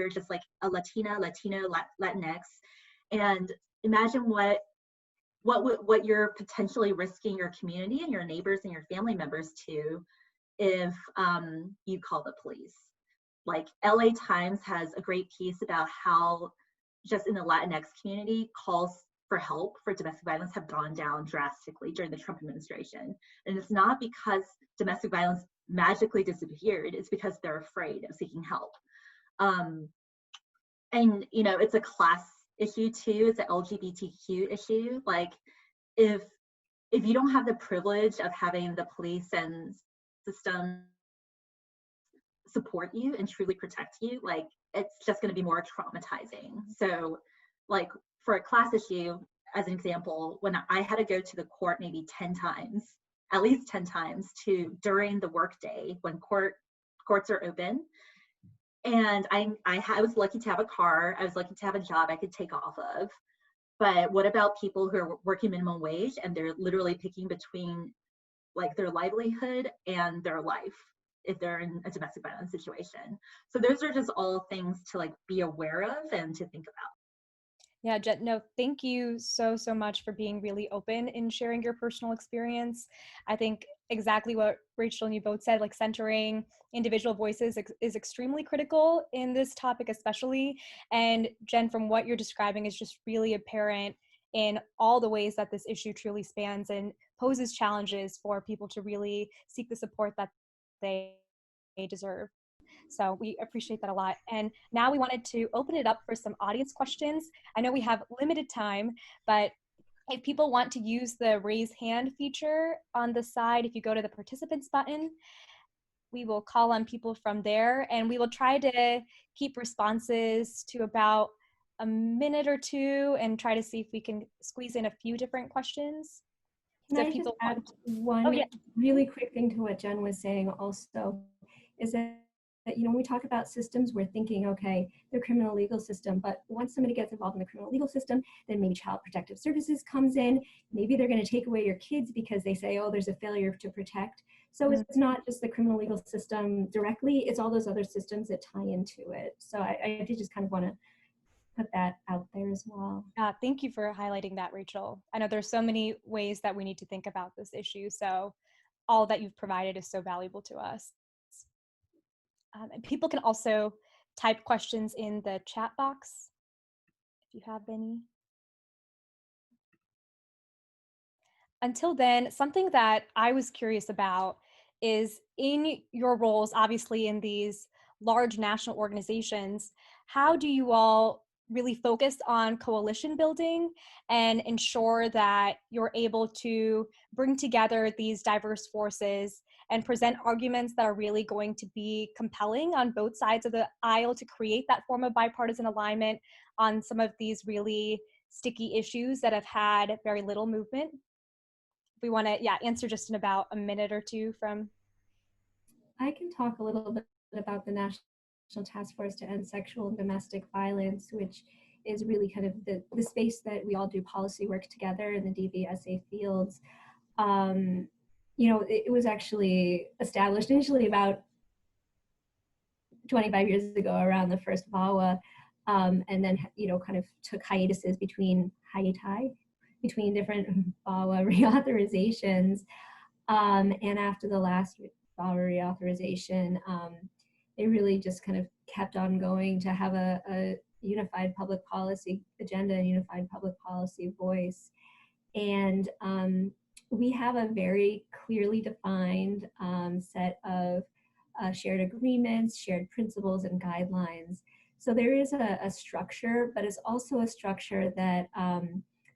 just like a Latino, Latinx, and imagine what you're potentially risking your community and your neighbors and your family members to if you call the police. Like, LA Times has a great piece about how just in the Latinx community, calls for help for domestic violence have gone down drastically during the Trump administration. And it's not because domestic violence magically disappeared, it's because they're afraid of seeking help. And it's a class issue too, it's an LGBTQ issue. Like, if you don't have the privilege of having the police and system support you and truly protect you, like, it's just going to be more traumatizing. So like, for a class issue, as an example, when I had to go to the court maybe 10 times, at least 10 times during the workday when courts are open, and I was lucky to have a car, I was lucky to have a job I could take off of. But what about people who are working minimum wage and they're literally picking between like their livelihood and their life if they're in a domestic violence situation? So those are just all things to like be aware of and to think about. Yeah, Jen, no, thank you so much for being really open in sharing your personal experience. I think exactly what Rachel and you both said, like centering individual voices is extremely critical in this topic especially. And Jen, from what you're describing is just really apparent in all the ways that this issue truly spans and poses challenges for people to really seek the support that they deserve. So we appreciate that a lot. And now we wanted to open it up for some audience questions. I know we have limited time, but if people want to use the raise hand feature on the side, if you go to the participants button, we will call on people from there, and we will try to keep responses to about a minute or two and try to see if we can squeeze in a few different questions. Can I just add one really quick thing to what Jen was saying also, is that when we talk about systems, we're thinking, okay, the criminal legal system, but once somebody gets involved in the criminal legal system, then maybe Child Protective Services comes in, maybe they're going to take away your kids because they say, oh, there's a failure to protect. So it's not just the criminal legal system directly, it's all those other systems that tie into it. So I did just kind of want to put that out there as well. Thank you for highlighting that, Rachel. I know there's so many ways that we need to think about this issue, so all that you've provided is so valuable to us. And people can also type questions in the chat box if you have any. Until then, something that I was curious about is in your roles, obviously in these large national organizations, how do you all really focus on coalition building and ensure that you're able to bring together these diverse forces and present arguments that are really going to be compelling on both sides of the aisle to create that form of bipartisan alignment on some of these really sticky issues that have had very little movement? We want to answer just in about a minute or two from. I can talk a little bit about the National Task Force to End Sexual and Domestic Violence, which is really kind of the space that we all do policy work together in the DVSA fields. It was actually established initially about 25 years ago around the first VAWA, and then kind of took hiatuses between different VAWA reauthorizations. And after the last VAWA reauthorization, it really just kind of kept on going to have a unified public policy agenda and unified public policy voice. And we have a very clearly defined set of shared agreements, shared principles, and guidelines. So there is a structure, but it's also a structure that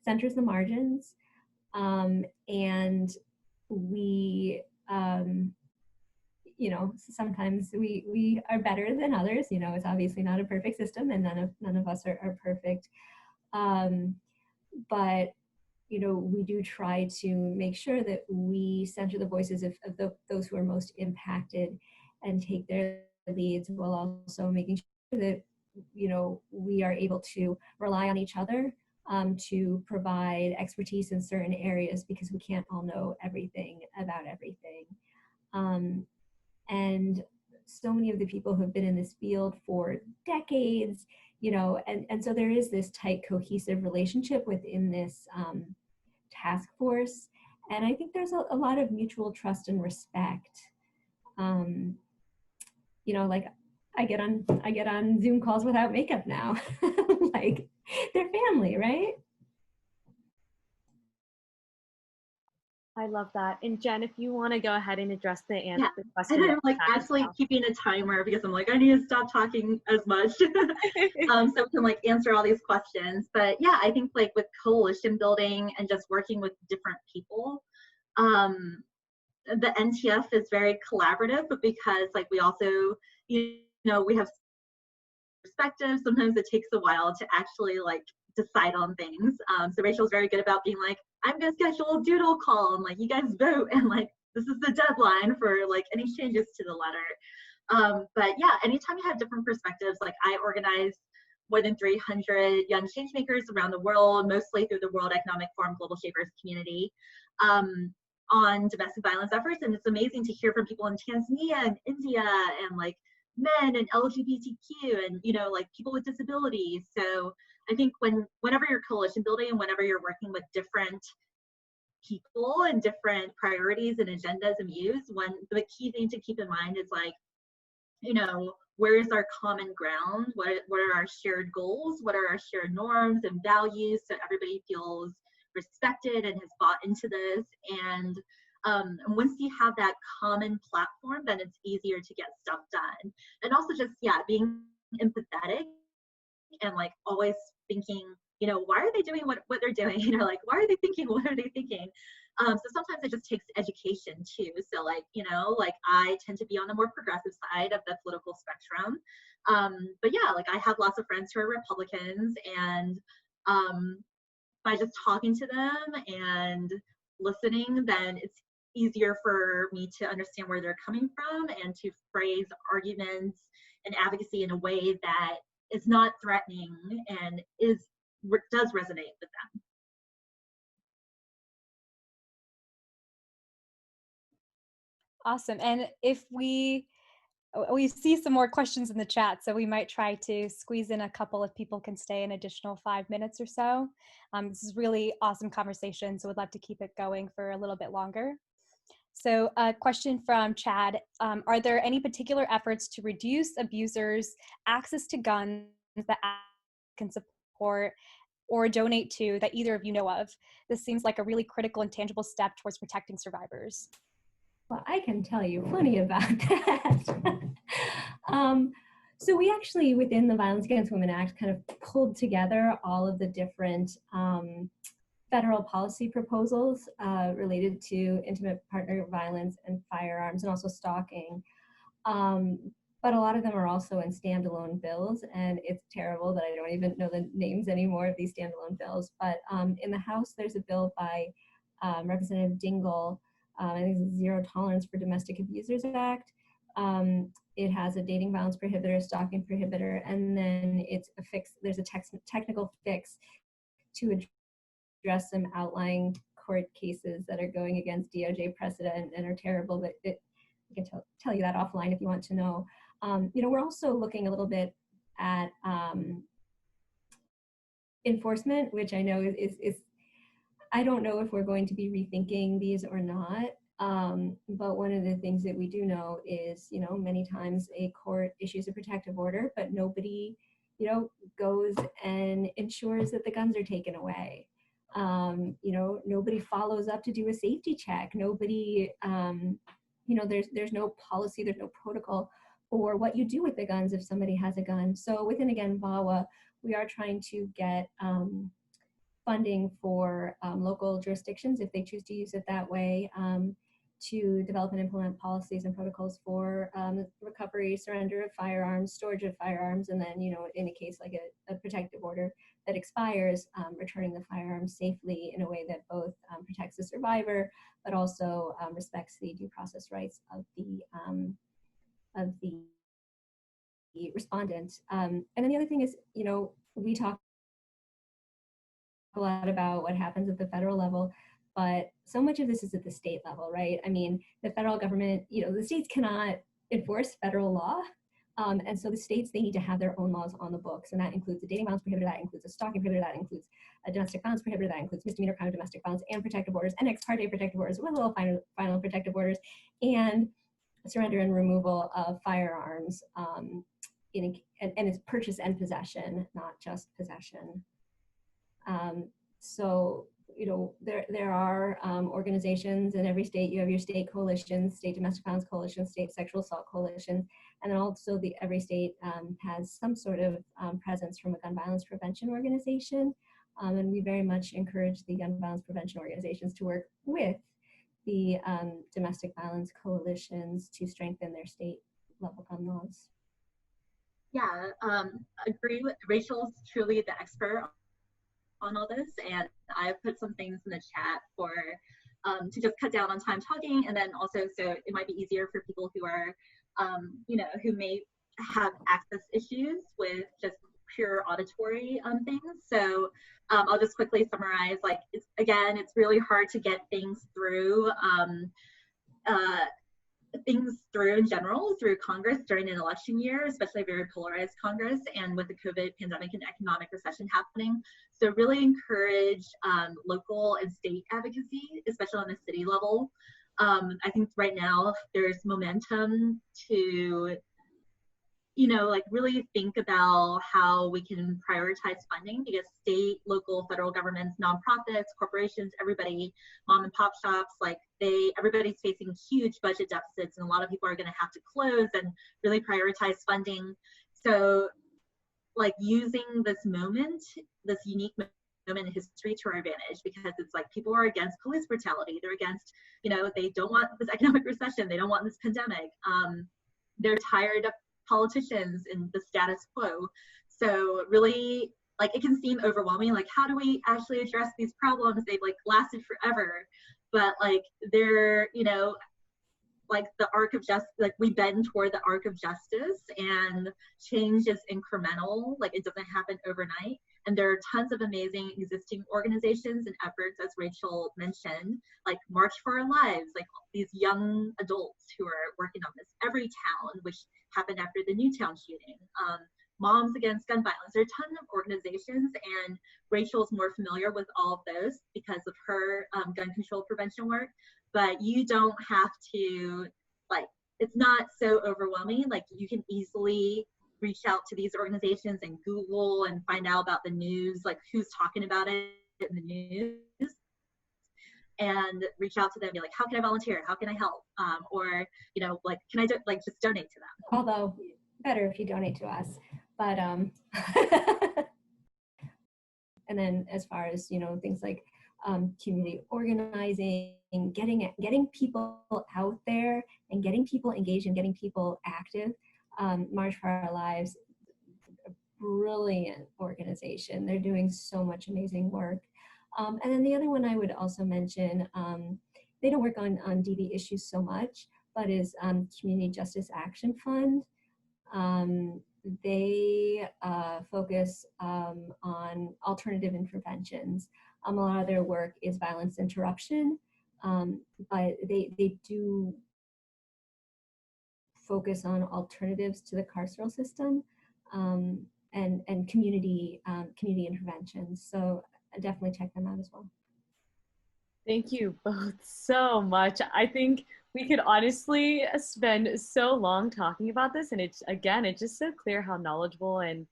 centers the margins, and we sometimes we are better than others. It's obviously not a perfect system, and none of us are perfect, but we do try to make sure that we center the voices of those who are most impacted and take their leads, while also making sure that we are able to rely on each other to provide expertise in certain areas, because we can't all know everything about everything. And so many of the people who have been in this field for decades, and so there is this tight, cohesive relationship within this task force. And I think there's a lot of mutual trust and respect. Like I get on Zoom calls without makeup now. Like, they're family, right? I love that. And Jen, if you want to go ahead and address the Yeah. question. And I'm like actually keeping a timer because I'm like, I need to stop talking as much. So we can like answer all these questions. But yeah, I think like with coalition building and just working with different people, the NTF is very collaborative, but because like we also, we have perspectives, sometimes it takes a while to actually like decide on things. So Rachel's very good about being like, I'm gonna schedule a doodle call and like you guys vote, and like this is the deadline for like any changes to the letter. But yeah, anytime you have different perspectives, like I organize more than 300 young changemakers around the world, mostly through the World Economic Forum Global Shapers community, on domestic violence efforts. And it's amazing to hear from people in Tanzania and India and like men and LGBTQ and, like people with disabilities. So I think whenever you're coalition building and whenever you're working with different people and different priorities and agendas and views, the key thing to keep in mind is like, where is our common ground? What are our shared goals? What are our shared norms and values, so everybody feels respected and has bought into this? And once you have that common platform, then it's easier to get stuff done. And also just, being empathetic and like always thinking, why are they doing what they're doing? Like, why are they thinking? What are they thinking? So sometimes it just takes education too. So like, like I tend to be on the more progressive side of the political spectrum. But yeah, like I have lots of friends who are Republicans, and by just talking to them and listening, then it's easier for me to understand where they're coming from and to phrase arguments and advocacy in a way that is not threatening and does resonate with them. Awesome. And if we see some more questions in the chat, so we might try to squeeze in a couple if people can stay an additional 5 minutes or so. This is really awesome conversation, so we'd love to keep it going for a little bit longer. So a question from Chad, are there any particular efforts to reduce abusers' access to guns that can support or donate to that either of you know of? This seems like a really critical and tangible step towards protecting survivors. Well, I can tell you plenty about that. So we actually, within the Violence Against Women Act, kind of pulled together all of the different federal policy proposals related to intimate partner violence and firearms, and also stalking. But a lot of them are also in standalone bills, and it's terrible that I don't even know the names anymore of these standalone bills. But in the House, there's a bill by Representative Dingell. I think it's the Zero Tolerance for Domestic Abusers Act. It has a dating violence prohibitor, stalking prohibitor, and then it's a fix. There's a technical fix to address some outlying court cases that are going against DOJ precedent and are terrible. But I can tell you that offline if you want to know. We're also looking a little bit at enforcement, which I know is I don't know if we're going to be rethinking these or not. But one of the things that we do know is, many times a court issues a protective order, but nobody, goes and ensures that the guns are taken away. Nobody follows up to do a safety check. Nobody, there's no policy, there's no protocol for what you do with the guns if somebody has a gun. So within, again, VAWA, we are trying to get funding for local jurisdictions, if they choose to use it that way, to develop and implement policies and protocols for recovery, surrender of firearms, storage of firearms, and then, in a case like a protective order that expires, returning the firearms safely in a way that both protects the survivor, but also respects the due process rights of the respondent. And then the other thing is, we talk a lot about what happens at the federal level, but so much of this is at the state level, right? I mean, the federal government, the states cannot enforce federal law. And so the states, they need to have their own laws on the books. And that includes a dating violence prohibitor, that includes a stalking prohibitor, that includes a domestic violence prohibitor, that includes misdemeanor crime of domestic violence and protective orders and ex parte protective orders with little final protective orders, and surrender and removal of firearms, and it's purchase and possession, not just possession. So, there are organizations in every state. You have your state coalitions, state domestic violence coalitions, state sexual assault coalitions, and then also every state has some sort of presence from a gun violence prevention organization. And we very much encourage the gun violence prevention organizations to work with the domestic violence coalitions to strengthen their state level gun laws. Yeah, agree with Rachel's truly the expert on all this, and I put some things in the chat for to just cut down on time talking, and then also so it might be easier for people who are who may have access issues with just pure auditory things. So I'll just quickly summarize, like, it's really hard to get things through in general through Congress during an election year, especially a very polarized Congress, and with the COVID pandemic and economic recession happening. So really encourage local and state advocacy, especially on the city level. I think right now there's momentum to, really think about how we can prioritize funding, because state, local, federal governments, nonprofits, corporations, everybody, mom and pop shops, everybody's facing huge budget deficits, and a lot of people are going to have to close and really prioritize funding. So using this moment, this unique moment in history to our advantage, because it's people are against police brutality. They're against, they don't want this economic recession. They don't want this pandemic. They're tired of politicians and the status quo. So really, it can seem overwhelming. How do we actually address these problems? They've lasted forever, but they're, the arc of justice, we bend toward the arc of justice, and change is incremental. It doesn't happen overnight. And there are tons of amazing existing organizations and efforts, as Rachel mentioned, March for Our Lives, these young adults who are working on this. Every Town, which happened after the Newtown shooting. Moms Against Gun Violence. There are a ton of organizations, and Rachel's more familiar with all of those because of her gun control prevention work. but you don't have to, like, it's not so overwhelming. Like, you can easily reach out to these organizations and Google and find out about the news, like who's talking about it in the news, and reach out to them and be like, how can I volunteer? How can I help? Or, you know, like, can I like just donate to them? Although better if you donate to us, but and then as far as, you know, things like community organizing, getting people out there and getting people engaged and getting people active. March for Our Lives, a brilliant organization. They're doing so much amazing work. And then the other one I would also mention, they don't work on DV issues so much, but is Community Justice Action Fund. They focus on alternative interventions. A lot of their work is violence interruption, but they do focus on alternatives to the carceral system, and community interventions. So definitely check them out as well. Thank you both so much. I think we could honestly spend so long talking about this, and it's just so clear how knowledgeable, and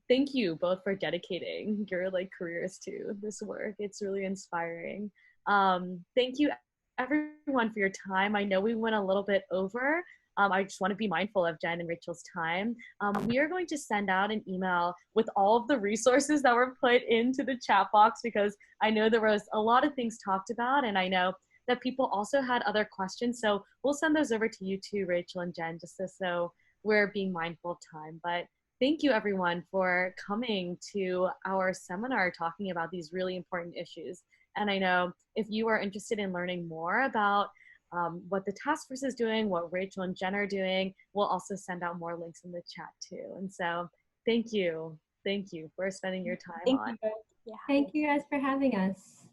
thank you both for dedicating your like careers to this work. It's really inspiring. Thank you everyone for your time. I know we went a little bit over. I just want to be mindful of Jen and Rachel's time. We are going to send out an email with all of the resources that were put into the chat box, because I know there was a lot of things talked about, and I know that people also had other questions. So we'll send those over to you too, Rachel and Jen, just so we're being mindful of time. But thank you everyone for coming to our seminar talking about these really important issues. And I know if you are interested in learning more about what the task force is doing, what Rachel and Jen are doing, we'll also send out more links in the chat too. And so thank you for spending your time on. Yeah. Thank you guys for having us.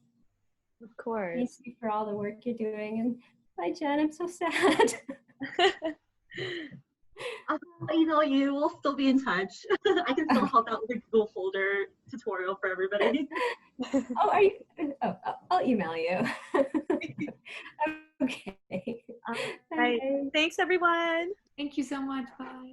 Of course. Thank you for all the work you're doing. And bye, Jen. I'm so sad. I'll email you. We'll still be in touch. I can still help out with a Google folder tutorial for everybody. Oh, are you? Oh, I'll email you. Okay. All right. Thanks, everyone. Thank you so much. Bye.